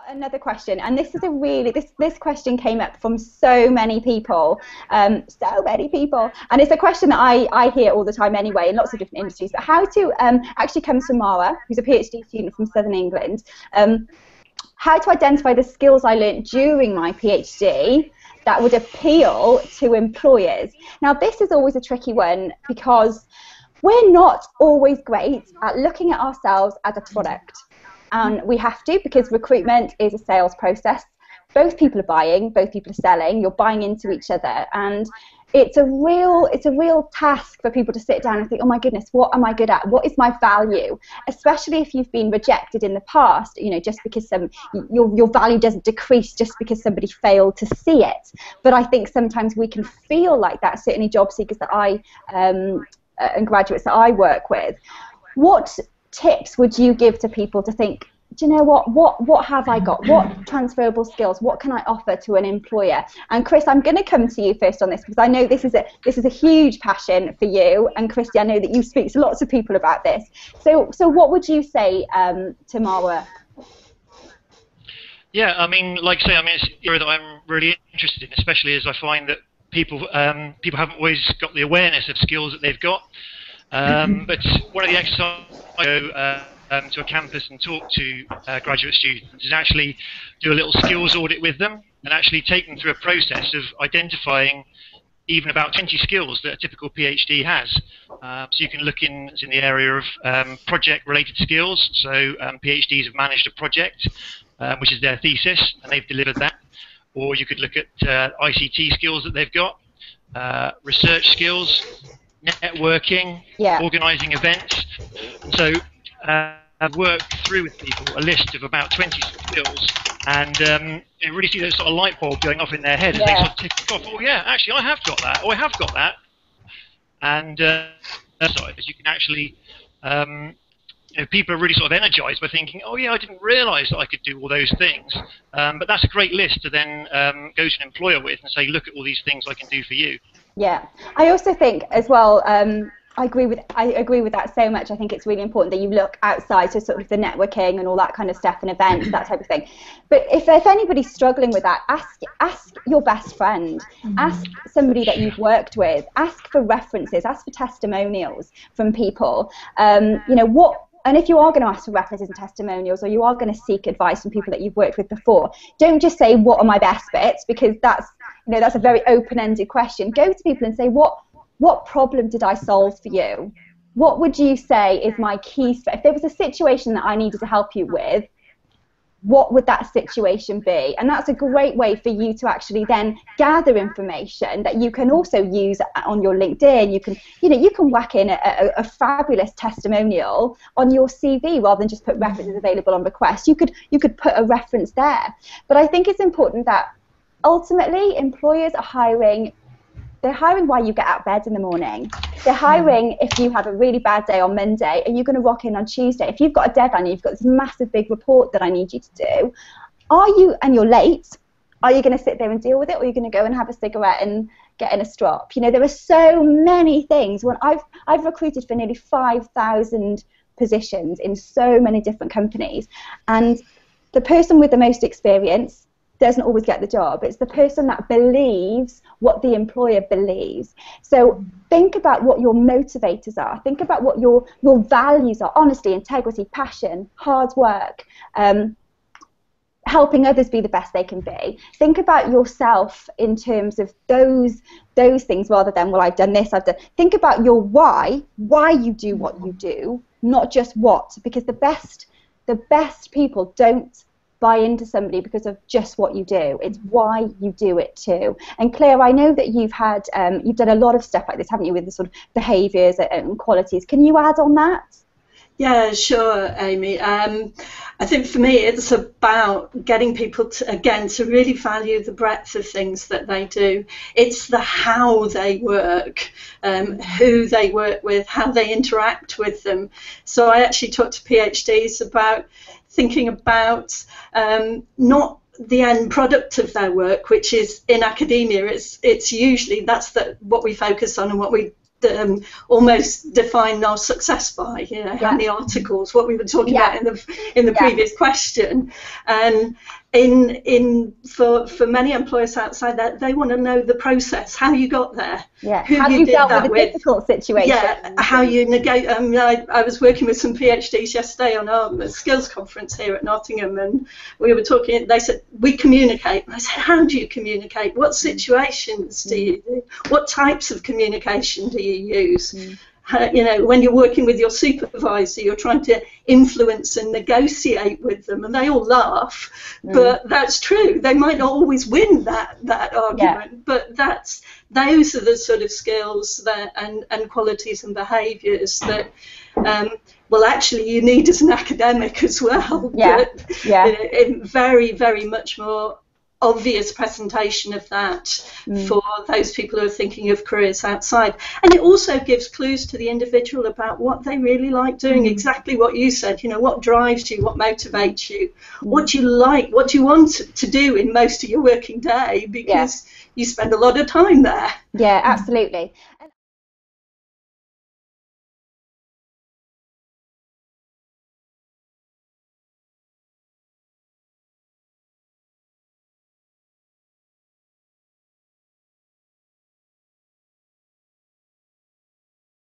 another question, and this is a really this question came up from so many people, and it's a question that I hear all the time anyway in lots of different industries. But how to actually comes from Mara, who's a PhD student from Southern England. How to identify the skills I learnt during my PhD that would appeal to employers. Now, this is always a tricky one because we're not always great at looking at ourselves as a product. And we have to, because recruitment is a sales process. Both people are buying, both people are selling, you're buying into each other. And it's a real task for people to sit down and think, oh my goodness, what am I good at? What is my value? Especially if you've been rejected in the past, you know, just because your value doesn't decrease just because somebody failed to see it. But I think sometimes we can feel like that, certainly job seekers that and graduates that I work with. What tips would you give to people to think, do you know what have I got? What transferable skills? What can I offer to an employer? And Chris, I'm going to come to you first on this because I know this is a huge passion for you. And Christy, I know that you speak to lots of people about this. So what would you say to Mara? Yeah, I mean, like I say, it's an area that I'm really interested in, especially as I find that people haven't always got the awareness of skills that they've got. But one of the exercises I go to a campus and talk to graduate students is actually do a little skills audit with them and actually take them through a process of identifying even about 20 skills that a typical PhD has. So you can look in the area of project-related skills. So PhDs have managed a project, which is their thesis, and they've delivered that. Or you could look at ICT skills that they've got, research skills, networking, organising events. So I've worked through with people a list of about 20 skills, and you really see those sort of light bulb going off in their head as they sort of tick off. Oh yeah, actually I have got that. Oh, I have got that. And as you can actually, people are really sort of energized by thinking, oh yeah, I didn't realise that I could do all those things. But that's a great list to then go to an employer with and say, look at all these things I can do for you. Yeah, I also think as well. I agree with that so much. I think it's really important that you look outside, so sort of the networking and all that kind of stuff and events, that type of thing. But if anybody's struggling with that, ask your best friend, ask somebody that you've worked with, ask for references, ask for testimonials from people. And if you are going to ask for references and testimonials, or you are going to seek advice from people that you've worked with before, don't just say what are my best bits, because that's a very open-ended question. Go to people and say, what problem did I solve for you? What would you say is my key? If there was a situation that I needed to help you with, what would that situation be? And that's a great way for you to actually then gather information that you can also use on your LinkedIn. You can whack in a fabulous testimonial on your CV rather than just put references available on request. You could put a reference there. But I think it's important that ultimately employers are hiring. They're hiring while you get out of bed in the morning. They're hiring if you have a really bad day on Monday and you're going to rock in on Tuesday. If you've got a deadline, you've got this massive big report that I need you to do, and you're late, are you going to sit there and deal with it, or are you going to go and have a cigarette and get in a strop? There are so many things. When I've recruited for nearly 5,000 positions in so many different companies, and the person with the most experience doesn't always get the job. It's the person that believes what the employer believes. So think about what your motivators are. Think about what your values are: honesty, integrity, passion, hard work, helping others be the best they can be. Think about yourself in terms of those things rather than, well, I've done this, I've done. Think about your why you do what you do, not just what, because the best people don't buy into somebody because of just what you do. It's why you do it too. And Claire, I know that you've done a lot of stuff like this, haven't you, with the sort of behaviours and qualities. Can you add on that? Yeah, sure, Amy. I think for me it's about getting people to really value the breadth of things that they do. It's the how they work, who they work with, how they interact with them. So I actually talk to PhDs about thinking about not the end product of their work, which is in academia. It's usually what we focus on and what we almost define our success by. How many articles, what we were talking about in the previous question, and for many employers outside that, they want to know the process, how you got there, who how you you did dealt that with a difficult situation, how you negotiate. I was working with some PhDs yesterday on our skills conference here at Nottingham, and we were talking. They said we communicate. I said, how do you communicate? What situations do you do? What types of communication do you use? You know, when you're working with your supervisor, you're trying to influence and negotiate with them, and they all laugh, but that's true. They might not always win that argument, but those are the sort of skills that and qualities and behaviours that well, actually you need as an academic as well. But, you know, very, very much more obvious presentation of that for those people who are thinking of careers outside. And it also gives clues to the individual about what they really like doing, exactly what you said, you know, what drives you, what motivates you, what do you like, what do you want to do in most of your working day, because you spend a lot of time there. Yeah, absolutely.